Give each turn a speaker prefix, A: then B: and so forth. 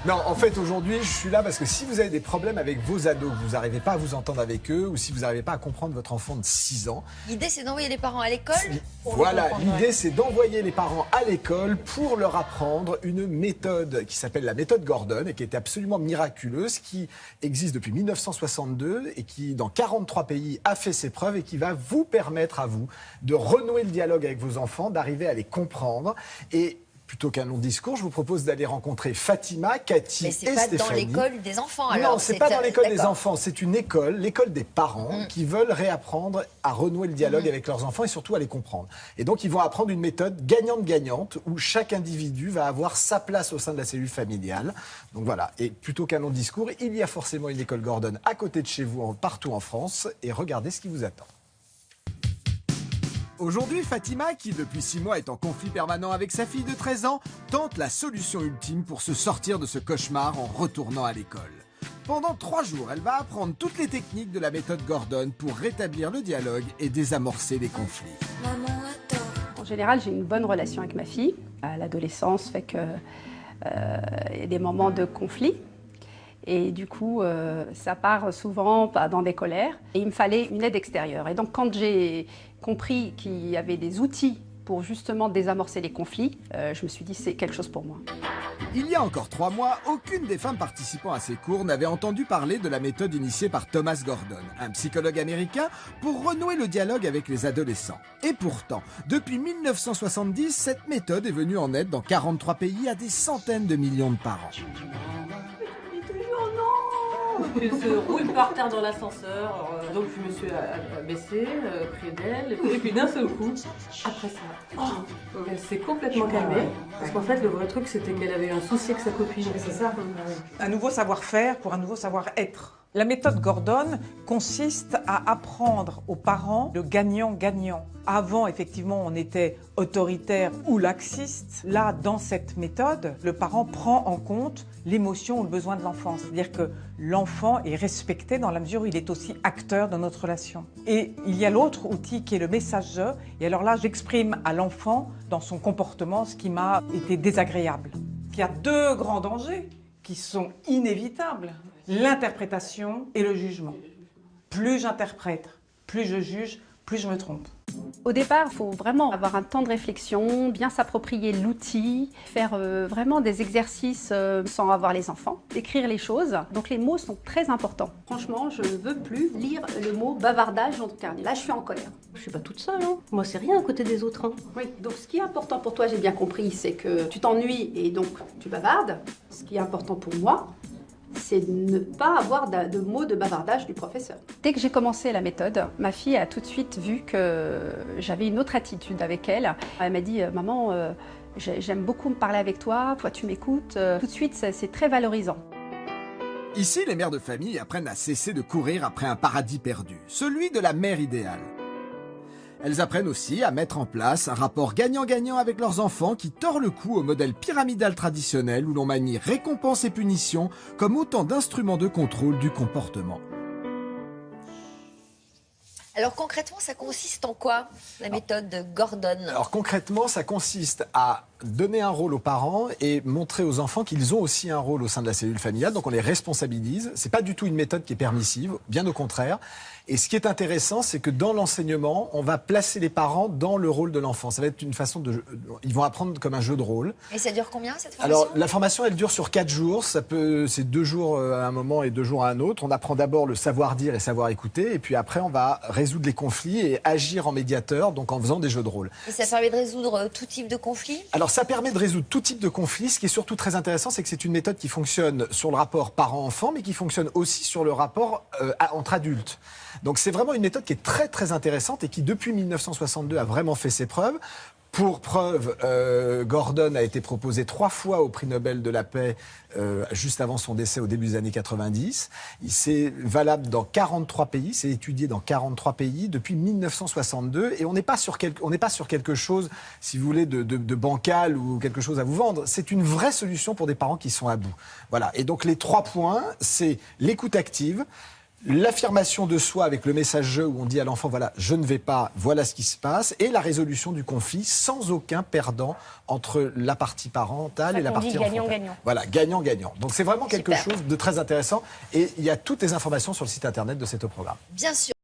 A: Non, en fait, aujourd'hui, je suis là parce que si vous avez des problèmes avec vos ados, que vous n'arrivez pas à vous entendre avec eux, ou si vous n'arrivez pas à comprendre votre enfant de 6 ans...
B: L'idée, c'est d'envoyer les parents à l'école.
A: Voilà, l'idée, c'est d'envoyer les parents à l'école pour leur apprendre une méthode qui s'appelle la méthode Gordon et qui est absolument miraculeuse, qui existe depuis 1962 et qui, dans 43 pays, a fait ses preuves et qui va vous permettre à vous de renouer le dialogue avec vos enfants, d'arriver à les comprendre. Et plutôt qu'un long discours, je vous propose d'aller rencontrer Fatima, Cathy et Stéphanie.
B: Mais c'est pas dans l'école des enfants, alors.
A: Non, c'est pas dans l'école des enfants, c'est une école, l'école des parents, qui veulent réapprendre à renouer le dialogue avec leurs enfants et surtout à les comprendre. Et donc, ils vont apprendre une méthode gagnante-gagnante où chaque individu va avoir sa place au sein de la cellule familiale. Donc voilà, et plutôt qu'un long discours, il y a forcément une école Gordon à côté de chez vous, partout en France, et regardez ce qui vous attend. Aujourd'hui, Fatima, qui depuis 6 mois est en conflit permanent avec sa fille de 13 ans, tente la solution ultime pour se sortir de ce cauchemar en retournant à l'école. Pendant 3 jours, elle va apprendre toutes les techniques de la méthode Gordon pour rétablir le dialogue et désamorcer les conflits.
C: Maman a tort.
D: En général, j'ai une bonne relation avec ma fille. L'adolescence fait que y a des moments de conflit. Et du coup, ça part souvent dans des colères. Et il me fallait une aide extérieure. Et donc, quand j'ai compris qu'il y avait des outils pour justement désamorcer les conflits, je me suis dit c'est quelque chose pour moi.
A: Il y a encore 3 mois, aucune des femmes participant à ces cours n'avait entendu parler de la méthode initiée par Thomas Gordon, un psychologue américain, pour renouer le dialogue avec les adolescents. Et pourtant, depuis 1970, cette méthode est venue en aide dans 43 pays à des centaines de millions de parents.
E: Il se roule par terre dans l'ascenseur, donc je me suis abaissée près d'elle, et puis d'un seul coup, après ça, elle s'est complètement calmée. Parce qu'en fait, le vrai truc, c'était qu'elle avait un souci avec sa copine.
F: C'est ça. Un nouveau savoir-faire pour un nouveau savoir-être. La méthode Gordon consiste à apprendre aux parents le gagnant-gagnant. Avant, effectivement, on était autoritaire ou laxiste. Là, dans cette méthode, le parent prend en compte l'émotion ou le besoin de l'enfant. C'est-à-dire que l'enfant est respecté dans la mesure où il est aussi acteur de notre relation. Et il y a l'autre outil qui est le message «je». Et alors là, j'exprime à l'enfant, dans son comportement, ce qui m'a été désagréable. Il y a 2 grands dangers qui sont inévitables. L'interprétation et le jugement. Plus j'interprète, plus je juge, plus je me trompe.
D: Au départ, il faut vraiment avoir un temps de réflexion, bien s'approprier l'outil, faire vraiment des exercices sans avoir les enfants, écrire les choses. Donc les mots sont très importants. Franchement, je ne veux plus lire le mot bavardage dans ton carnet. Là, je suis en colère.
E: Je suis pas toute seule, hein. Moi, c'est rien à côté des autres. Hein.
D: Oui, donc ce qui est important pour toi, j'ai bien compris, c'est que tu t'ennuies et donc tu bavardes. Ce qui est important pour moi, c'est de ne pas avoir de mots de bavardage du professeur. Dès que j'ai commencé la méthode, ma fille a tout de suite vu que j'avais une autre attitude avec elle. Elle m'a dit « Maman, j'aime beaucoup me parler avec toi, toi tu m'écoutes ». Tout de suite, c'est très valorisant.
A: Ici, les mères de famille apprennent à cesser de courir après un paradis perdu, celui de la mère idéale. Elles apprennent aussi à mettre en place un rapport gagnant-gagnant avec leurs enfants qui tord le cou au modèle pyramidal traditionnel où l'on manie récompense et punition comme autant d'instruments de contrôle du comportement.
B: Alors concrètement, ça consiste en quoi, la méthode de Gordon?
A: Alors concrètement, ça consiste à donner un rôle aux parents et montrer aux enfants qu'ils ont aussi un rôle au sein de la cellule familiale. Donc on les responsabilise. C'est pas du tout une méthode qui est permissive, bien au contraire. Et ce qui est intéressant, c'est que dans l'enseignement, on va placer les parents dans le rôle de l'enfant. Ça va être une façon de... Ils vont apprendre comme un jeu de rôle.
B: Et ça dure combien, cette formation?
A: Alors, la formation, elle dure sur 4 jours. C'est 2 jours à un moment et 2 jours à un autre. On apprend d'abord le savoir-dire et savoir-écouter. Et puis après, on va résoudre les conflits et agir en médiateur, donc en faisant des jeux de rôle.
B: Et ça permet de résoudre tout type de conflit?
A: Alors, ça permet de résoudre tout type de conflit. Ce qui est surtout très intéressant, c'est que c'est une méthode qui fonctionne sur le rapport parent-enfant, mais qui fonctionne aussi sur le rapport entre adultes. Donc c'est vraiment une méthode qui est très très intéressante et qui depuis 1962 a vraiment fait ses preuves. Pour preuve, Gordon a été proposé 3 fois au prix Nobel de la paix juste avant son décès au début des années 90. C'est valable dans 43 pays, c'est étudié dans 43 pays depuis 1962 et on n'est pas sur quelque chose, si vous voulez, de bancal ou quelque chose à vous vendre. C'est une vraie solution pour des parents qui sont à bout. Voilà. Et donc les 3 points, c'est l'écoute active, L'affirmation de soi avec le message « je » où on dit à l'enfant, voilà, je ne vais pas, voilà ce qui se passe, et la résolution du conflit sans aucun perdant entre la partie parentale et la partie enfantale.
B: Gagnant-gagnant.
A: Voilà, gagnant-gagnant. Donc c'est vraiment quelque
B: Super.
A: chose de très intéressant et il y a toutes les informations sur le site internet de cet programme.
B: Bien sûr.